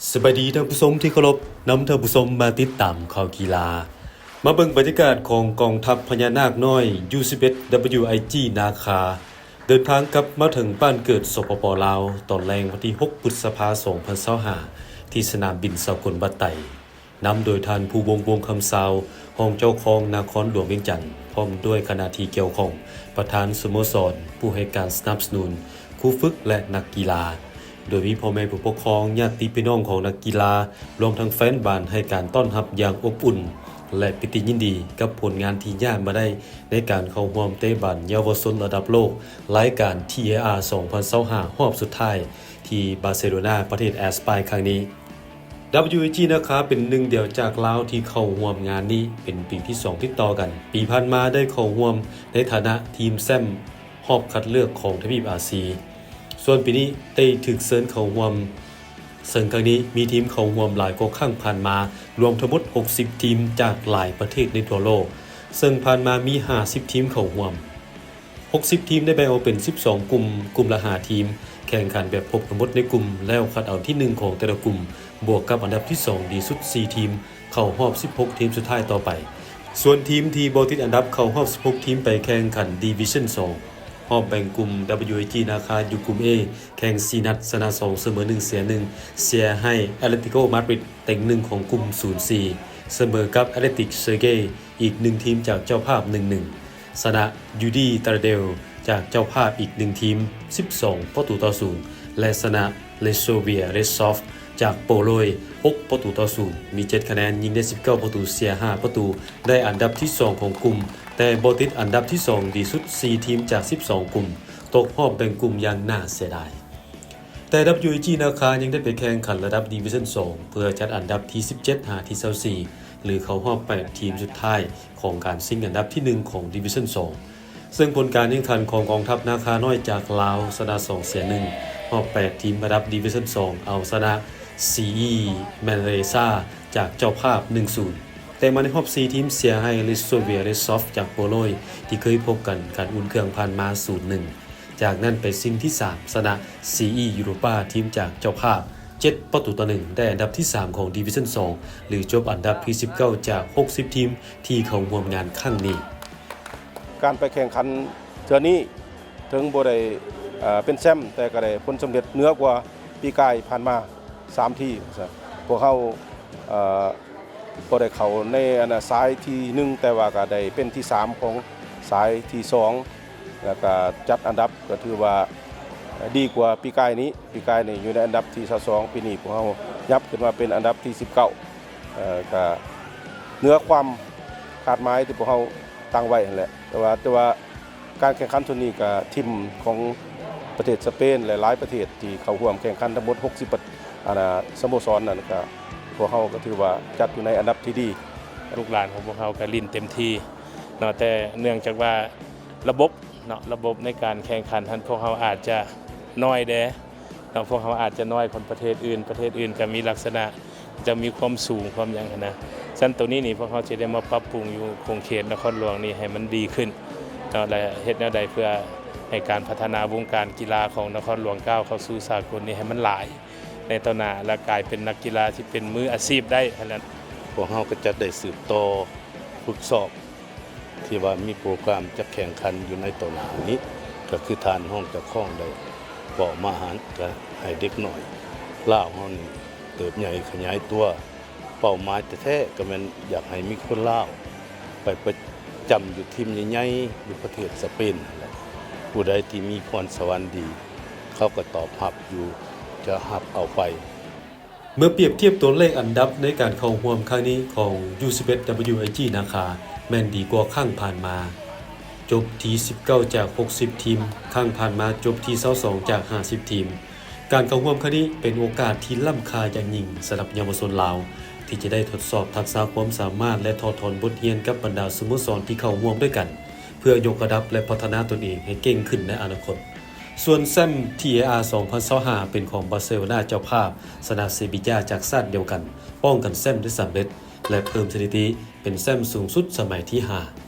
สวัสดีท่านผู้ชมที่เคารพนำท่านผู้ชมมาติดตามข่าวกีฬามาเบิ่งบรรยากาศของกองทัพพญานาคน้อย U11 WIG นาคาเดินทางกลับมาถึงบ้านเกิดสปป.ลาวตอนแรงวันที่6พฤษภาคม2025ที่สนามบินสกลบัตไตนำโดยท่านผู้วงคำสาวห้องเจ้าของนครหลวงเวียงจันทน์พร้อมด้วยคณะที่เกี่ยวข้องประธานสโมสรผู้ให้การสนับสนุนครูฝึกและนักกีฬาโดยมีพ่อแม่ผู้ปกครองญาติพี่น้องของนักกีฬารวมทั้งแฟนบอลให้การต้อนรับอย่างอบอุ่นและปิติยินดีกับผลงานที่ย่านมาได้ในการเข้าร่วมเตะบอลเยาวชนระดับโลกรายการ TAR 2025รอบสุดท้ายที่บาร์เซโลนาประเทศแอสปายครั้งนี้ WIG นะครับเป็นหนึ่งเดียวจากลาวที่เข้าร่วมงานนี้เป็นปีที่2ติดต่อกันปีผ่านมาได้เข้าร่วมในฐานะทีมแซมรอบคัดเลือกของทวีปอาซีส่วนปีนี้ได้ถึกเชิญเข้าร่วมซึ่งครั้งนี้มีทีมเข้าร่วมหลายกว่าครั้งผ่านมารวมทั้งหมด60ทีมจากหลายประเทศในทั่วโลกซึ่งผ่านมามี50ทีมเข้าร่วม60ทีมได้แบ่งออกเป็น12กลุ่มละ5ทีมแข่งขันแบบพบกันหมดในกลุ่มแล้วคัดเอาที่1ของแต่ละกลุ่มบวกกับอันดับที่2ดีสุด4ทีมเข้ารอบ16ทีมสุดท้ายต่อไปส่วนทีมที่บ่ติดอันดับเข้ารอบ16ทีมไปแข่งขัน Division 2รอบแบ่งกลุ่ม WIG นาคาอยู่กลุ่ม A แข่ง4นัดชนะ2เสมอ1เสีย1เสียให้ Atletico Madrid เต็ง1ของกลุ่ม 0-4 เสมอกับ Athletic Sergei อีก1ทีมจากเจ้าภาพ 1-1 ชนะ UD Taradell จากเจ้าภาพอีก1ทีม12-0และชนะ Lesovia Resov จากโปโลย6-0มี7คะแนนยิงได้19ประตูเสีย5ประตูได้อันดับที่2ของกลุ่มแต่บ่ติดอันดับที่2ดีสุด4ทีมจาก12กลุ่มตกรอบแบ่งกลุ่มอย่างน่าเสียดายแต่ WIG นาคายังได้ไปแข่งขันระดับ Division 2เพื่อจัดอันดับที่17หาที่24หรือเข้ารอบ8ทีมสุดท้ายของการชิงอันดับที่1ของ Division 2ซึ่งผลการแข่งขันของกองทัพนาคาน้อยจากลาวชนะ2เสีย1รอบ8ทีมระดับ Division 2เอาชนะCE แมนเรซาจากเจ้าภาพ 1-0 แต่มาในรอบ4ทีมเสียให้ Lesovia Resov จากโปโลยที่เคยพบกันการอุ่นเครื่องผ่านมา 0-1 จากนั้นไปซิงที่3ชนะ CE Europa ทีมจากเจ้าภาพ7-1ได้อันดับที่3ของ Division 2หรือจบอันดับที่19จาก60ทีมที่เข้าร่วมงานครั้งนี้การไปแข่งขันเทื่อนี้ถึงบ่ได้เป็นแชมป์แต่ก็ได้ผลสำเร็จเหนือกว่าปีกายผ่านมา3ที่พวกเขาบ่ได้เข้าในสายที่1แต่ว่าก็ได้เป็นที่3ของสายที่2แล้วก็จัดอันดับก็ถือว่าดีกว่าปีกายนี้อยู่ในอันดับที่22ปีนี้พวกเขายับขึ้นมาเป็นอันดับที่19ก็เหนือความคาดหมายที่พวกเขาตั้งไว้นั่นแหละแต่ว่าการแข่งขันทุนนี้ก็ทีมของประเทศสเปนหลายๆประเทศที่เข้าร่วมแข่งขันทั้งหมด60สโมสรนั่นก็พวกเขาก็ถือว่าจัดอยู่ในอันดับที่ดีลูกหลานของพวกเขาก็ลิ้นเต็มที่เนาะแต่เนื่องจากว่าระบบในการแข่งขันพวกเขาอาจจะน้อยเด้เนาะพวกเขาอาจจะน้อยคนประเทศอื่นก็มีลักษณะจะมีความสูงความอย่างนะซึ่งตัวนี้นี่พวกเขาจะได้มาปรับปรุงอยู่คงเขตนครหลวงนี่ให้มันดีขึ้นเนาะและเฮ็ดแนวใดเพื่อให้การพัฒนาวงการกีฬาของนครหลวงก้าวเข้าสู่สากลนี่ให้มันหลายในต่อหน้าและกลายเป็นนักกีฬาที่เป็นมืออาชีพได้ขนาดพวกเราก็จะได้สืบต่อฝึกซ้อมที่ว่ามีโปรแกรมจะแข่งขันอยู่ในต่อหน้านี้ก็คือทานห้องเจ้าของได้บอกมาหารก็ให้เด็กหน่อยลาวเฮานี่เติบใหญ่ขยายตัวเป้าหมายแท้ๆก็แม่นอยากให้มีคนลาวไปประจำอยู่ทีมใหญ่ๆอยู่ประเทศสเปนผู้ใดที่มีพรสวรรค์ดีเขาก็ตอบรับอยู่จะรับเอาไปเมื่อเปรียบเทียบตัวเลขอันดับในการเข้าร่วมครั้งนี้ของ U11 WIG นาคาแม่นดีกว่าครั้งผ่านมาจบที่19จาก60ทีมครั้งผ่านมาจบที่22จาก50ทีมการเข้าร่วมครั้งนี้เป็นโอกาสที่ล้ำค่าอย่างยิ่งสำหรับเยาวชนลาวที่จะได้ทดสอบทักษะความสามารถและถอดถอนบทเรียนกับบรรดาสโมสรที่เข้าร่วมด้วยกันเพื่อยกระดับและพัฒนาตนเองให้เก่งขึ้นในอนาคตส่วนแซม TAR 2025เป็นของบาร์เซโลนาเจ้าภาพชนะเซบีญ่าจากชาติเดียวกันป้องกันแซมได้สำเร็จและเพิ่มสถิติเป็นแซมสูงสุดสมัยที่5